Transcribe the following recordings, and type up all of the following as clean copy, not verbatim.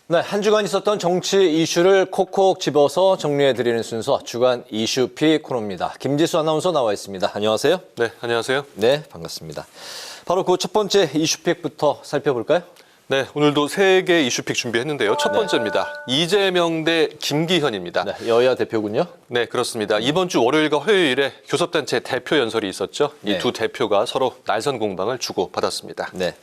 네, 한 주간 있었던 정치 이슈를 콕콕 집어서 정리해드리는 순서 주간 이슈픽 코너입니다. 김지수 아나운서 나와 있습니다. 안녕하세요. 네, 안녕하세요. 네, 반갑습니다. 바로 그 첫 번째 이슈픽부터 살펴볼까요? 네, 오늘도 3개 이슈픽 준비했는데요. 첫 번째입니다. 이재명 대 김기현입니다. 네, 여야 대표군요. 네, 그렇습니다. 이번 주 월요일과 화요일에 교섭단체 대표 연설이 있었죠. 이 네. 두 대표가 서로 날선 공방을 주고받았습니다. 네.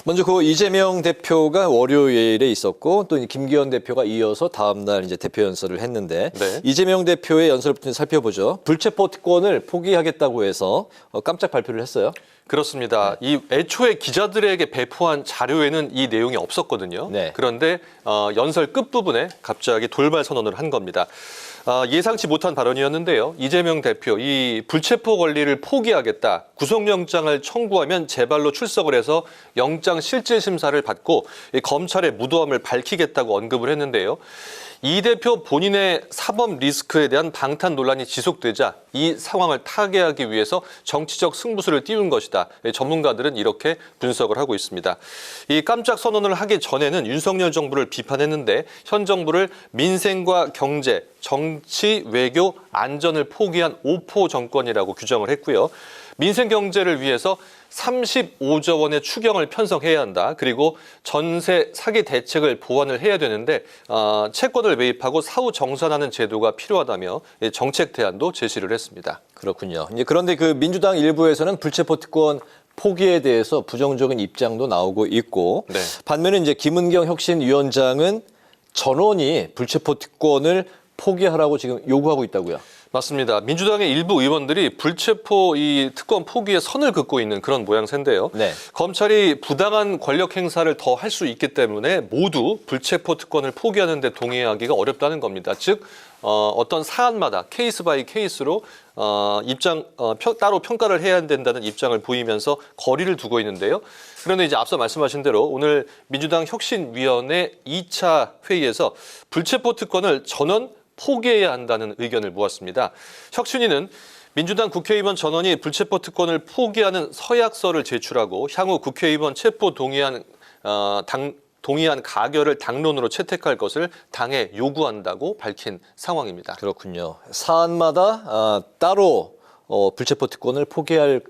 먼저 그 이재명 대표가 월요일에 있었고 또 김기현 대표가 이어서 다음 날 이제 대표 연설을 했는데 네. 이재명 대표의 연설부터 살펴보죠. 불체포 특권을 포기하겠다고 해서 깜짝 발표를 했어요. 그렇습니다. 이 애초에 기자들에게 배포한 자료에는 이 내용이 없었거든요. 네. 그런데 연설 끝부분에 갑자기 돌발 선언을 한 겁니다. 예상치 못한 발언이었는데요. 이재명 대표, 이 불체포 권리를 포기하겠다. 구속영장을 청구하면 제발로 출석을 해서 영장 실질 심사를 받고 이 검찰의 무도함을 밝히겠다고 언급을 했는데요. 이 대표 본인의 사법 리스크에 대한 방탄 논란이 지속되자 이 상황을 타개하기 위해서 정치적 승부수를 띄운 것이다. 전문가들은 이렇게 분석을 하고 있습니다. 이 깜짝 선언을 하기 전에는 윤석열 정부를 비판했는데 현 정부를 민생과 경제, 정치, 외교, 안전을 포기한 오포 정권이라고 규정을 했고요. 민생 경제를 위해서 35조 원의 추경을 편성해야 한다. 그리고 전세 사기 대책을 보완을 해야 되는데 채권을 매입하고 사후 정산하는 제도가 필요하다며 정책 대안도 제시를 했습니다. 그렇군요. 이제 그런데 그 민주당 일부에서는 불체포 특권 포기에 대해서 부정적인 입장도 나오고 있고 네. 반면에 이제 김은경 혁신위원장은 전원이 불체포 특권을 포기하라고 지금 요구하고 있다고요. 맞습니다. 민주당의 일부 의원들이 불체포 이 특권 포기에 선을 긋고 있는 그런 모양새인데요. 네. 검찰이 부당한 권력 행사를 더 할 수 있기 때문에 모두 불체포 특권을 포기하는 데 동의하기가 어렵다는 겁니다. 즉 어떤 사안마다 케이스 바이 케이스로 따로 평가를 해야 된다는 입장을 보이면서 거리를 두고 있는데요. 그런데 이제 앞서 말씀하신 대로 오늘 민주당 혁신위원회 2차 회의에서 불체포 특권을 전원 포기해야 한다는 의견을 모았습니다. 혁신위는 민주당 국회의원 전원이 불체포 특권을 포기하는 서약서를 제출하고 향후 국회의원 체포 동의안 가결을 당론으로 채택할 것을 당에 요구한다고 밝힌 상황입니다. 그렇군요. 사안마다 따로 불체포 특권을 포기할지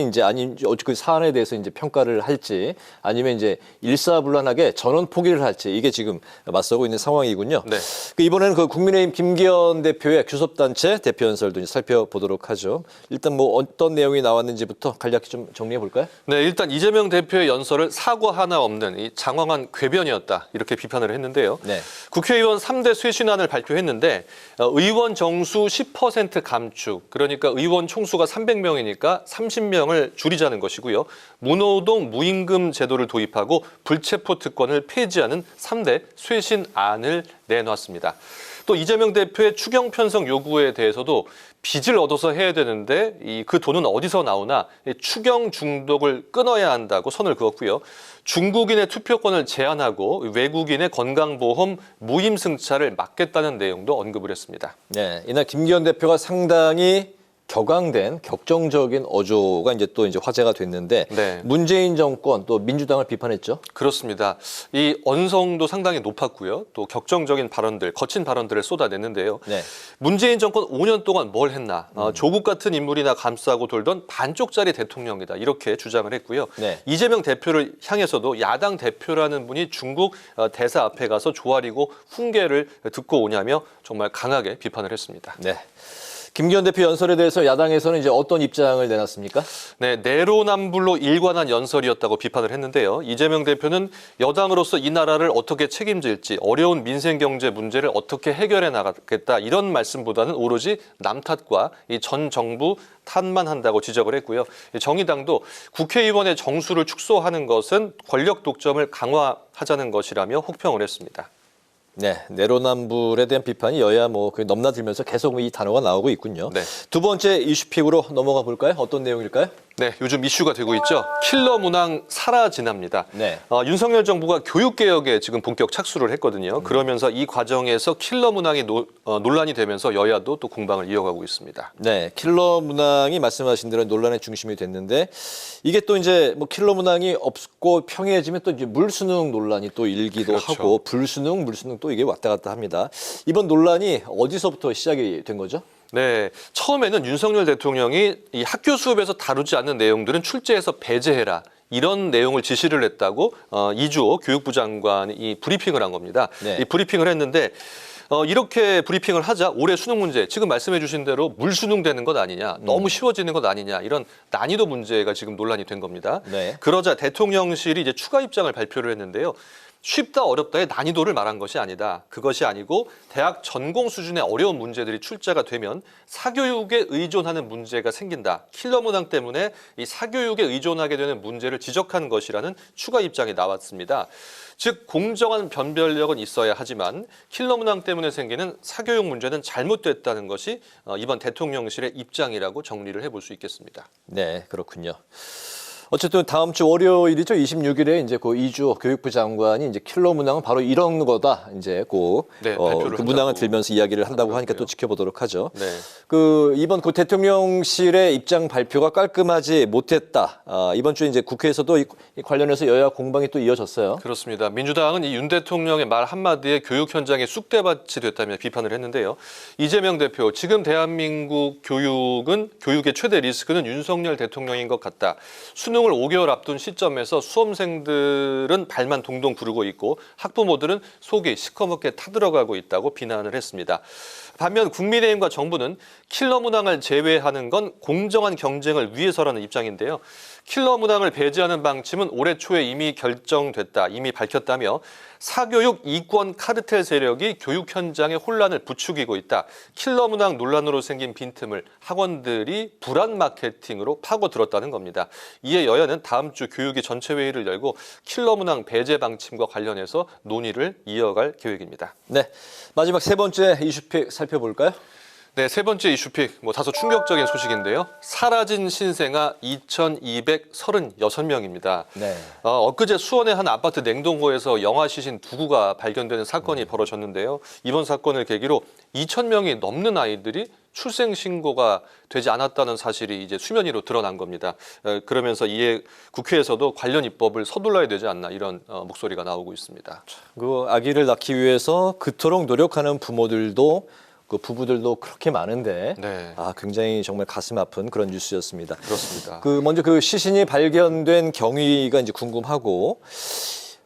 이제 아니면 그 사안에 대해서 이제 평가를 할지 아니면 이제 일사불란하게 전원 포기를 할지 이게 지금 맞서고 있는 상황이군요. 네. 이번에는 그 국민의힘 김기현 대표의 교섭단체 대표 연설도 이제 살펴보도록 하죠. 일단 뭐 어떤 내용이 나왔는지부터 간략히 좀 정리해 볼까요? 네, 일단 이재명 대표의 연설을 사과 하나 없는 이 장황한 궤변이었다 이렇게 비판을 했는데요. 네. 국회의원 3대 쇄신안을 발표했는데 의원 정수 10% 감축, 그러니까 의원 총수가 300명이니까 30명을 줄이자는 것이고요. 무노동 무임금 제도를 도입하고 불체포 특권을 폐지하는 3대 쇄신안을 내놨습니다. 또 이재명 대표의 추경 편성 요구에 대해서도 빚을 얻어서 해야 되는데 그 돈은 어디서 나오나 추경 중독을 끊어야 한다고 선을 그었고요. 중국인의 투표권을 제한하고 외국인의 건강보험 무임승차를 막겠다는 내용도 언급을 했습니다. 네, 이날 김기현 대표가 상당히 격앙된 격정적인 어조가 이제 또 이제 화제가 됐는데 네. 문재인 정권 또 민주당을 비판했죠. 그렇습니다. 이 언성도 상당히 높았고요. 또 격정적인 발언들, 거친 발언들을 쏟아냈는데요. 네. 문재인 정권 5년 동안 뭘 했나? 조국 같은 인물이나 감싸고 돌던 반쪽짜리 대통령이다. 이렇게 주장을 했고요. 네. 이재명 대표를 향해서도 야당 대표라는 분이 중국 대사 앞에 가서 조아리고 훈계를 듣고 오냐며 정말 강하게 비판을 했습니다. 네. 김기현 대표 연설에 대해서 야당에서는 이제 어떤 입장을 내놨습니까? 네, 내로남불로 일관한 연설이었다고 비판을 했는데요. 이재명 대표는 여당으로서 이 나라를 어떻게 책임질지 어려운 민생 경제 문제를 어떻게 해결해 나가겠다 이런 말씀보다는 오로지 남 탓과 이 전 정부 탓만 한다고 지적을 했고요. 정의당도 국회의원의 정수를 축소하는 것은 권력 독점을 강화하자는 것이라며 혹평을 했습니다. 네, 내로남불에 대한 비판이 여야 뭐 넘나들면서 계속 이 단어가 나오고 있군요. 네. 두 번째 이슈픽으로 넘어가 볼까요? 어떤 내용일까요? 네, 요즘 이슈가 되고 있죠. 킬러 문항 사라지납니다. 네. 윤석열 정부가 교육개혁에 지금 본격 착수를 했거든요. 그러면서 이 과정에서 킬러 문항이 논란이 되면서 여야도 또 공방을 이어가고 있습니다. 네, 킬러 문항이 말씀하신 대로 논란의 중심이 됐는데 이게 또 이제 뭐 킬러 문항이 없고 평이해지면 또 이제 물수능 논란이 또 일기도 그렇죠. 하고 불수능, 물수능 또 이게 왔다 갔다 합니다. 이번 논란이 어디서부터 시작이 된 거죠? 네, 처음에는 윤석열 대통령이 이 학교 수업에서 다루지 않는 내용들은 출제해서 배제해라. 이런 내용을 지시를 했다고 이주호 교육부 장관이 이 브리핑을 한 겁니다. 네. 이 브리핑을 했는데 이렇게 브리핑을 하자 올해 수능 문제 지금 말씀해 주신 대로 물수능 되는 것 아니냐, 너무 쉬워지는 것 아니냐 이런 난이도 문제가 지금 논란이 된 겁니다. 네. 그러자 대통령실이 이제 추가 입장을 발표를 했는데요. 쉽다 어렵다의 난이도를 말한 것이 아니다. 그것이 아니고 대학 전공 수준의 어려운 문제들이 출제가 되면 사교육에 의존하는 문제가 생긴다. 킬러 문항 때문에 이 사교육에 의존하게 되는 문제를 지적한 것이라는 추가 입장이 나왔습니다. 즉 공정한 변별력은 있어야 하지만 킬러 문항 때문에 생기는 사교육 문제는 잘못됐다는 것이 이번 대통령실의 입장이라고 정리를 해볼 수 있겠습니다. 네, 그렇군요. 어쨌든 다음 주 월요일이죠. 26일에 이제 그 이주호 교육부 장관이 이제 킬러 문항은 바로 이런 거다. 이제 네, 그 발표를 문항을 한다고 들면서 이야기를 한다고 하니까 하더라고요. 또 지켜보도록 하죠. 네. 이번 그 대통령실의 입장 발표가 깔끔하지 못했다. 이번 주에 이제 국회에서도 이 관련해서 여야 공방이 또 이어졌어요. 그렇습니다. 민주당은 이 윤 대통령의 말 한마디에 교육 현장에 쑥대밭이 됐다며 비판을 했는데요. 이재명 대표, 지금 대한민국 교육의 최대 리스크는 윤석열 대통령인 것 같다. 수능을 5개월 앞둔 시점에서 수험생들은 발만 동동 구르고 있고 학부모들은 속이 시커멓게 타들어가고 있다고 비난을 했습니다. 반면 국민의힘과 정부는 킬러 문항을 제외하는 건 공정한 경쟁을 위해서라는 입장인데요. 킬러 문항을 배제하는 방침은 올해 초에 이미 결정됐다, 이미 밝혔다며 사교육 이권 카르텔 세력이 교육 현장에 혼란을 부추기고 있다. 킬러 문항 논란으로 생긴 빈틈을 학원들이 불안 마케팅으로 파고들었다는 겁니다. 이에 여야는 다음 주 교육위 전체 회의를 열고 킬러 문항 배제 방침과 관련해서 논의를 이어갈 계획입니다. 네, 마지막 세 번째 이슈픽 살펴볼까요? 네, 세 번째 이슈픽, 다소 충격적인 소식인데요. 사라진 신생아 2,236명입니다. 네. 엊그제 수원의 한 아파트 냉동고에서 영아 시신 2구가 발견되는 사건이 벌어졌는데요. 이번 사건을 계기로 2,000명이 넘는 아이들이 출생 신고가 되지 않았다는 사실이 이제 수면 위로 드러난 겁니다. 그러면서 이에 국회에서도 관련 입법을 서둘러야 되지 않나 이런 목소리가 나오고 있습니다. 그 아기를 낳기 위해서 그토록 노력하는 부모들도 그 부부들도 그렇게 많은데 네. 굉장히 정말 가슴 아픈 그런 뉴스였습니다. 그렇습니다. 먼저 그 시신이 발견된 경위가 이제 궁금하고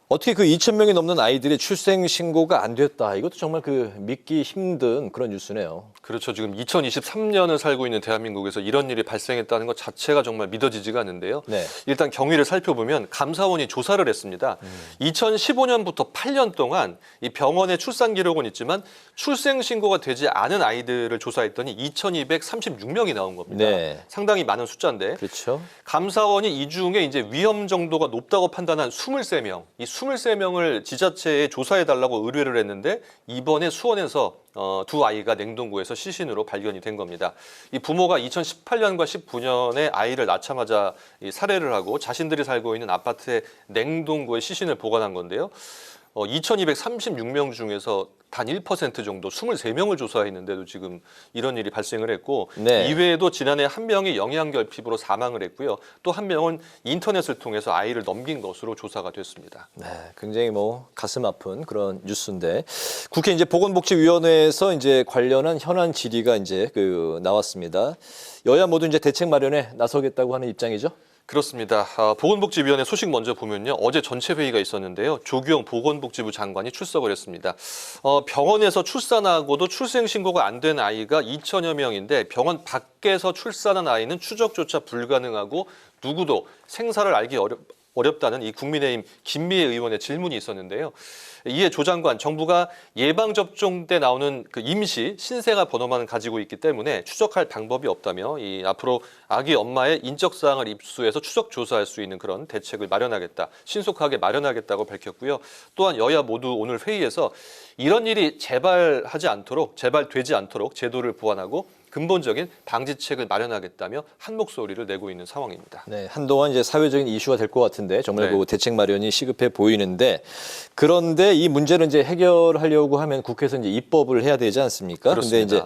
어떻게 그 2,000명이 넘는 아이들의 출생 신고가 안 됐다. 이것도 정말 그 믿기 힘든 그런 뉴스네요. 그렇죠. 지금 2023년을 살고 있는 대한민국에서 이런 일이 발생했다는 것 자체가 정말 믿어지지가 않는데요. 네. 일단 경위를 살펴보면 감사원이 조사를 했습니다. 2015년부터 8년 동안 이 병원에 출산 기록은 있지만 출생 신고가 되지 않은 아이들을 조사했더니 2,236명이 나온 겁니다. 네. 상당히 많은 숫자인데 그렇죠. 감사원이 이 중에 이제 위험 정도가 높다고 판단한 23명, 이 23명을 지자체에 조사해달라고 의뢰를 했는데 이번에 수원에서 두 아이가 냉동고에서 시신으로 발견이 된 겁니다. 이 부모가 2018년과 19년에 아이를 낳자마자 살해를 하고 자신들이 살고 있는 아파트의 냉동고에 시신을 보관한 건데요. 2,236명 중에서 단 1% 정도 23명을 조사했는데도 지금 이런 일이 발생을 했고 네. 이외에도 지난해 한 명이 영양결핍으로 사망을 했고요. 또 한 명은 인터넷을 통해서 아이를 넘긴 것으로 조사가 됐습니다. 네, 굉장히 가슴 아픈 그런 뉴스인데 국회 이제 보건복지위원회에서 이제 관련한 현안 질의가 이제 나왔습니다. 여야 모두 이제 대책 마련에 나서겠다고 하는 입장이죠. 그렇습니다. 보건복지위원회 소식 먼저 보면요. 어제 전체 회의가 있었는데요. 조규영 보건복지부 장관이 출석을 했습니다. 병원에서 출산하고도 출생신고가 안 된 아이가 2,000여 명인데 병원 밖에서 출산한 아이는 추적조차 불가능하고 누구도 생사를 알기 어렵다는 이 국민의힘 김미애 의원의 질문이 있었는데요. 이에 조 장관, 정부가 예방접종 때 나오는 그 임시 신생아 번호만 가지고 있기 때문에 추적할 방법이 없다며 앞으로 아기 엄마의 인적사항을 입수해서 추적 조사할 수 있는 그런 대책을 마련하겠다, 신속하게 마련하겠다고 밝혔고요. 또한 여야 모두 오늘 회의에서 이런 일이 재발되지 않도록 제도를 보완하고 근본적인 방지책을 마련하겠다며 한 목소리를 내고 있는 상황입니다. 네, 한동안 이제 사회적인 이슈가 될 것 같은데 정말 네. 그 대책 마련이 시급해 보이는데 그런데 이 문제를 이제 해결하려고 하면 국회에서 이제 입법을 해야 되지 않습니까? 그렇습니다. 근데 이제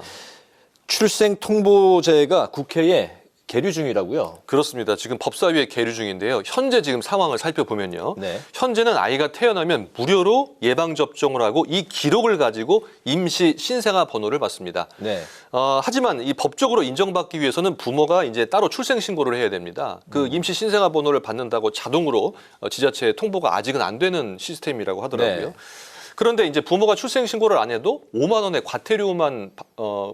출생 통보제가 국회에 계류 중이라고요. 그렇습니다. 지금 법사위에 계류 중인데요. 현재 지금 상황을 살펴보면요. 네. 현재는 아이가 태어나면 무료로 예방접종을 하고 이 기록을 가지고 임시 신생아 번호를 받습니다. 네. 하지만 이 법적으로 인정받기 위해서는 부모가 이제 따로 출생 신고를 해야 됩니다. 그 임시 신생아 번호를 받는다고 자동으로 지자체에 통보가 아직은 안 되는 시스템이라고 하더라고요. 네. 그런데 이제 부모가 출생 신고를 안 해도 5만 원의 과태료만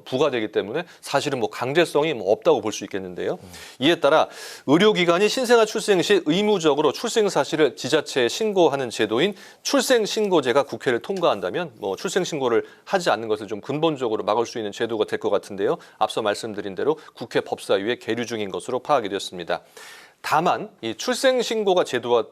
부과되기 때문에 사실은 뭐 강제성이 뭐 없다고 볼 수 있겠는데요. 이에 따라 의료기관이 신생아 출생 시 의무적으로 출생 사실을 지자체에 신고하는 제도인 출생 신고제가 국회를 통과한다면 뭐 출생 신고를 하지 않는 것을 좀 근본적으로 막을 수 있는 제도가 될 것 같은데요. 앞서 말씀드린 대로 국회 법사위에 계류 중인 것으로 파악이 되었습니다. 다만 이 출생 신고제가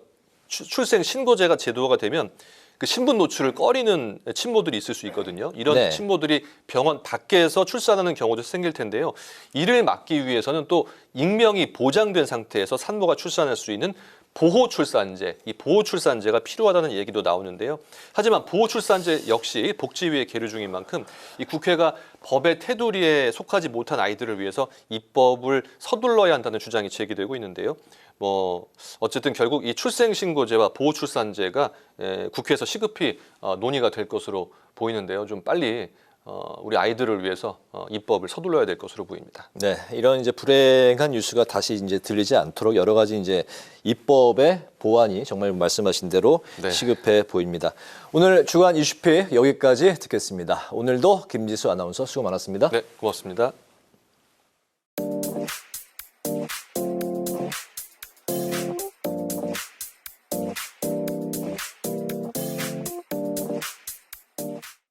제도화가 되면 그 신분 노출을 꺼리는 친모들이 있을 수 있거든요. 이런 네. 친모들이 병원 밖에서 출산하는 경우도 생길 텐데요. 이를 막기 위해서는 또 익명이 보장된 상태에서 산모가 출산할 수 있는 보호출산제, 이 보호출산제가 필요하다는 얘기도 나오는데요. 하지만 보호출산제 역시 복지위에 계류 중인 만큼 이 국회가 법의 테두리에 속하지 못한 아이들을 위해서 입법을 서둘러야 한다는 주장이 제기되고 있는데요. 뭐 어쨌든 결국 이 출생신고제와 보호출산제가 국회에서 시급히 논의가 될 것으로 보이는데요. 좀 빨리 우리 아이들을 위해서 입법을 서둘러야 될 것으로 보입니다. 네, 이런 이제 불행한 뉴스가 다시 이제 들리지 않도록 여러 가지 이제 입법의 보완이 정말 말씀하신 대로 네. 시급해 보입니다. 오늘 주간 이슈픽 여기까지 듣겠습니다. 오늘도 김지수 아나운서 수고 많았습니다. 네, 고맙습니다.